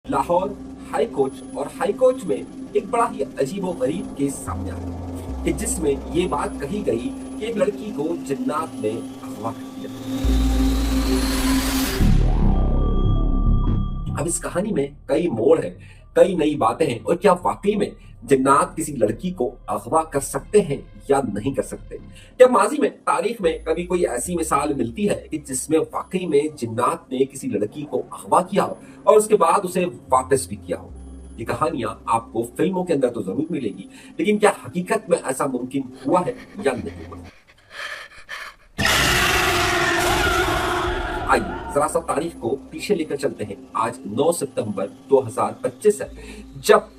Lahore high court और high court में एक बड़ा ही अजीबोगरीब केस सामने आया कि जिसमें ये बात कही गई कि एक लड़की को जिन्नात ने अगवा कर दिया। अब इस कहानी में कई मोड़ हैं, कई नई बातें हैं, और क्या वाकई में जिन्नात किसी लड़की को अगवा कर सकते हैं या नहीं कर सकते? क्या माजी में, तारीख में कभी कोई ऐसी मिसाल मिलती है कि जिसमें वाकई में जिन्नात ने किसी लड़की को अगवा किया हो और उसके बाद उसे वापस भी किया हो? ये कहानियां आपको फिल्मों के अंदर तो जरूर मिलेगी, लेकिन क्या हकीकत में ऐसा मुमकिन हुआ है या नहीं हुआ? आइए जरा सा तारीख को पीछे लेकर चलते हैं। आज 9 सितंबर 2025 है, जब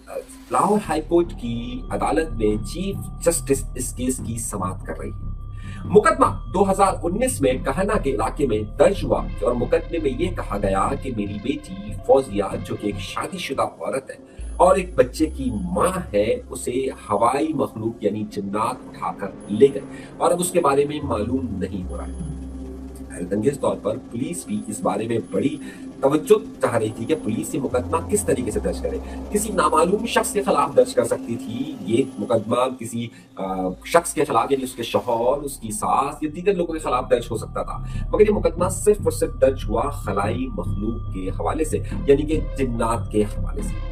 लाहौर हाई कोर्ट की अदालत में चीफ जस्टिस इस केस की समाअत कर रही है। मुकदमा 2019 में कहना के इलाके में दर्ज हुआ और मुकदमे में यह कहा गया कि मेरी बेटी फौजिया, जो कि एक शादीशुदा औरत है और एक बच्चे की मां है, उसे हवाई मखलूक यानी जिन्नात उठाकर ले गए और अब उसके बारे में मालूम नहीं हो रहा है। हैरतअंगेज तौर पर पुलिस भी इस बारे में बड़ी तवज्जो चाह रही थी कि पुलिस ये मुकदमा किस तरीके से दर्ज करे। किसी नामालूम शख्स के खिलाफ दर्ज कर सकती थी ये मुकदमा, किसी शख्स के खिलाफ यानी उसके शौहर, उसकी सास या दीगर लोगों के खिलाफ दर्ज हो सकता था, मगर ये मुकदमा सिर्फ और सिर्फ दर्ज हुआ खलाई मखलूक के हवाले से, यानी कि जिन्नात के हवाले से।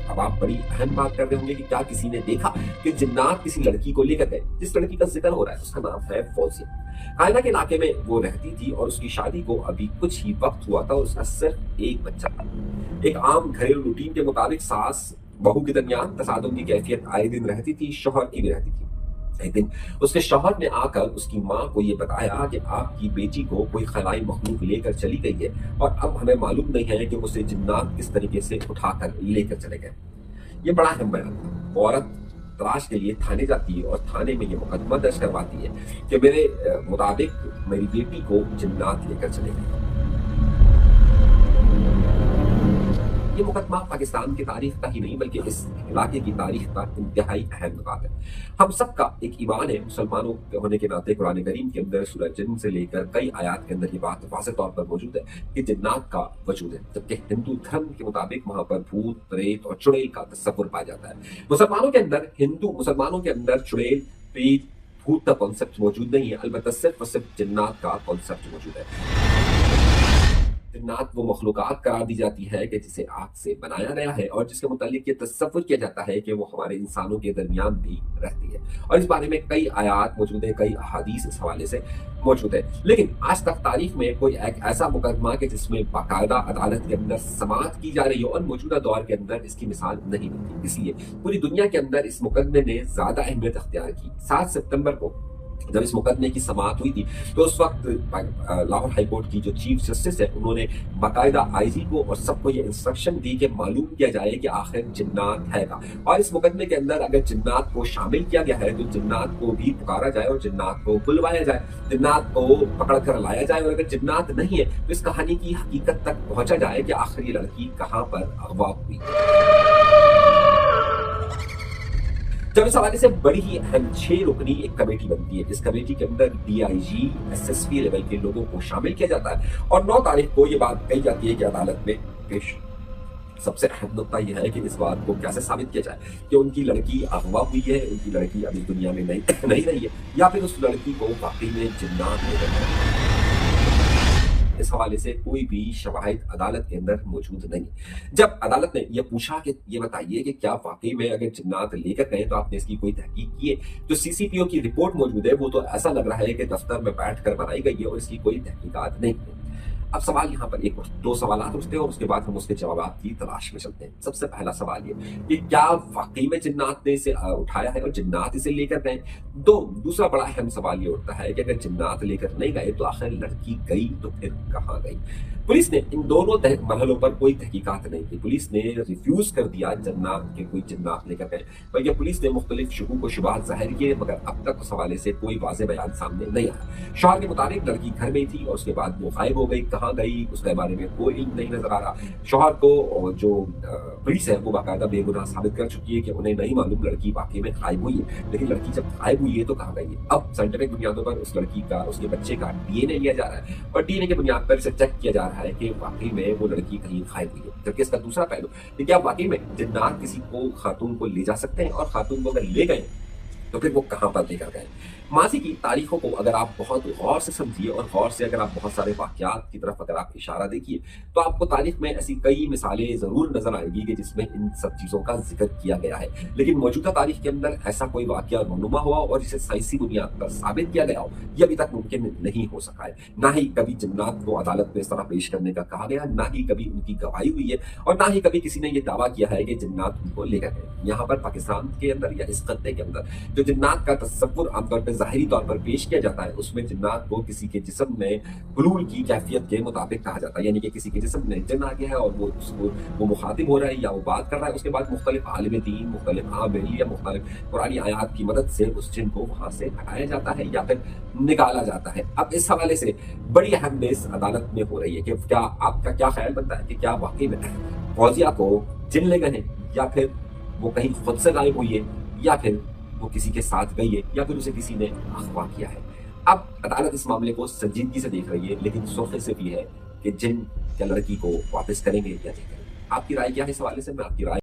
अब आप बड़ी अहम बात कर रहे होंगे कि क्या किसी ने देखा कि जिन्नात किसी लड़की को लेकर गए? जिस लड़की का जिक्र हो रहा है उसका नाम है फौजिया। कायना के इलाके में वो रहती थी और उसकी शादी को अभी कुछ ही वक्त हुआ था और उसका सिर्फ एक बच्चा था। एक आम घरेलू रूटीन के मुताबिक सास बहू के दरमियान तसादुम की कैफियत आए दिन रहती थी, शौहर की भी रहती थी। एक दिन उसके शौहर ने आकर उसकी मां को यह बताया कि आपकी बेटी को कोई खलाई मखलूक लेकर चली गई है और अब हमें मालूम नहीं है कि उसे जिन्नात किस तरीके से उठाकर लेकर चले गए। ये बड़ा अहम बयान था। औरत तलाश के लिए थाने जाती है और थाने में ये मुकदमा दर्ज करवाती है कि मेरे मुताबिक मेरी बेटी को जिन्नात लेकर चले गए। ये मुकदमा पाकिस्तान की तारीख का ही नहीं बल्कि इस इलाके की तारीख का इंतहाई अहम बात है। हम सबका एक ईमान है, मुसलमानों के होने के नाते कुरान करीम के अंदर सूरह जिन्न से लेकर कई आयात के अंदर ये बात वाज़ेह तौर पर मौजूद है कि जिन्नात का वजूद है, जबकि हिंदू धर्म के मुताबिक वहां पर भूत प्रेत और चुड़ैल का तस्वुर पाया जाता है। मुसलमानों के अंदर चुड़ैल प्रेत भूत का कॉन्सेप्ट मौजूद नहीं है, अलबत्ता सिर्फ और सिर्फ जिन्नात का कॉन्सेप्ट मौजूद है। जिन्नात वो मखलूकात करार दी जाती है कि जिसे आग से बनाया गया है और जिसके मुतालिक ये तस्वुर किया जाता है कि वो हमारे इंसानों के दरमियान भी रहती है, और इस बारे में कई आयात मौजूद है, कई अहादीस इस हवाले से मौजूद है। लेकिन आज तक तारीख में कोई एक ऐसा मुकदमा कि जिसमें बाकायदा अदालत के अंदर समाअत की जा रही हो और मौजूदा दौर के अंदर इसकी मिसाल नहीं मिलती, इसलिए पूरी दुनिया के अंदर इस मुकदमे ने ज्यादा अहमियत अख्तियार की। 7 सितंबर को जब इस मुकदमे की समाअत हुई थी तो उस वक्त लाहौर हाई कोर्ट की जो चीफ जस्टिस है उन्होंने बाकायदा आईजी को और सबको ये इंस्ट्रक्शन दी कि मालूम किया जाए कि आखिर जिन्नात है का, और इस मुकदमे के अंदर अगर जिन्नात को शामिल किया गया है तो जिन्नात को भी पुकारा जाए और जिन्नात को बुलवाया जाए, जिन्नात को पकड़ कर लाया जाए, और अगर जिन्नात नहीं है तो इस कहानी की हकीकत तक पहुंचा जाए कि आखिर ये लड़की कहां पर अगवा हुई। जब इस हवाले से बड़ी ही अहम 6 रुकनी एक कमेटी बनती है। इस कमेटी के अंदर डीआईजी एसएसपी लेवल के लोगों को शामिल किया जाता है और 9 तारीख को ये बात कही जाती है कि अदालत में पेश। सबसे अहम नुकता यह है कि इस बात को कैसे साबित किया जाए कि उनकी लड़की अगवा हुई है, उनकी लड़की अभी दुनिया में नहीं रही है, या फिर उस लड़की को वाकई में जिन्नात ले गए। इस हवाले से कोई भी शवाहिद अदालत के अंदर मौजूद नहीं। जब अदालत ने यह पूछा कि ये बताइए कि क्या वाकई में अगर जिन्नात लेकर गए तो आपने इसकी कोई तहकीक की है, जो सीसीपीओ की रिपोर्ट मौजूद है वो तो ऐसा लग रहा है कि दफ्तर में बैठकर बनाई गई है और इसकी कोई तहकीकात नहीं है। अब सवाल यहाँ पर एक 2 सवाल उठते हैं और उसके बाद हम उसके जवाब की तलाश में चलते हैं। सबसे पहला सवाल ये कि क्या वाकई में जिन्नात ने इसे उठाया है और जिन्नात इसे लेकर गए? दूसरा बड़ा अहम सवाल ये उठता है कि अगर जिन्नात लेकर नहीं गए तो आखिर लड़की गई तो फिर कहाँ गई? पुलिस ने इन दोनों मरहलों पर कोई तहकीकात नहीं की। पुलिस ने रिफ्यूज कर दिया जिन्नात के कोई जिन्नात लेकर गए, बल्कि पुलिस ने मुख्तलिफ शुबूह को शुबहात जाहिर किए, मगर अब तक उस हवाले से कोई वाज़ेह बयान सामने नहीं आया। शौहर के मुताबिक लड़की घर में थी और उसके बाद वो गायब हो गई। कहाँ कहाँ गई उसके बारे में कोई इल्म नहीं नजर आ रहा। शौहर को और जो पुलिस है वो बाकायदा बेगुनाह साबित कर चुकी है कि उन्हें नहीं मालूम लड़की वाकई में गायब हुई है, लेकिन लड़की जब गायब हुई है तो कहाँ गई है। अब साइंटिफिक बुनियादों पर उस लड़की का, उसके बच्चे का डीएनए लिया जा रहा है और डीएनए के बुनियाद पर इसे चेक किया जा रहा है कि वाकई में वो लड़की कहीं गायब हुई है। जबकि इसका दूसरा पहलू कि क्या वाकई में जिन्नात किसी को, खातून को ले जा सकते हैं, और खातून को अगर ले गए तो फिर वो कहां पर लेकर गए। माजी की तारीखों को अगर आप बहुत गौर से समझिए और गौर से अगर आप बहुत सारे वाकयात की तरफ अगर आप इशारा देखिए तो आपको तारीख में ऐसी कई मिसालें जरूर नजर आएगी कि जिसमें इन सब चीजों का जिक्र किया गया है, लेकिन मौजूदा तारीख के अंदर ऐसा कोई वाकया रूनुमा हुआ और जिसे साइंसी बुनियाद पर साबित किया गया हो, यह अभी तक मुमकिन नहीं हो सका है। ना ही कभी जिन्नात को अदालत में इस तरह पेश करने का कहा गया, ना ही कभी उनकी गवाही हुई है, और ना ही कभी किसी ने यह दावा किया है कि जिन्नात उनको लेकर गए। यहाँ पर पाकिस्तान के अंदर या इस खत्ते के अंदर जो जिन्नात का तस्वुर आमतौर पर जाहिरी तौर पर पेश किया जाता है, उसमें जिन्नात को किसी के जिस्म में हुलूल की कैफियत के मुताबिक कहा जाता है, यानी कि किसी के जिस्म में जिन्न आ गया है और वो मुखातिब हो रहा है या वो बात कर रहा है। उसके बाद मुख्तलिफ आलिम दीन, मुख्तलिफ आमिल या मुख्तलिफ कुरानी आयात की मदद से उस जिन को वहां से हटाया जाता है या फिर निकाला जाता है। अब इस हवाले से बड़ी अहम बहस अदालत में हो रही है कि क्या आपका क्या ख्याल बनता है कि क्या वाकई में फौजिया को जिन ले गए हैं, या फिर वो कहीं खुद से गायब हुई है, या फिर वो किसी के साथ गई है, या फिर उसे किसी ने अगवा किया है। अब अदालत इस मामले को संजीदगी से देख रही है, लेकिन सोफे से भी है कि जिन क्या लड़की को वापस करेंगे या नहीं करेंगे। आपकी राय क्या है इस हवाले से? मैं आपकी राय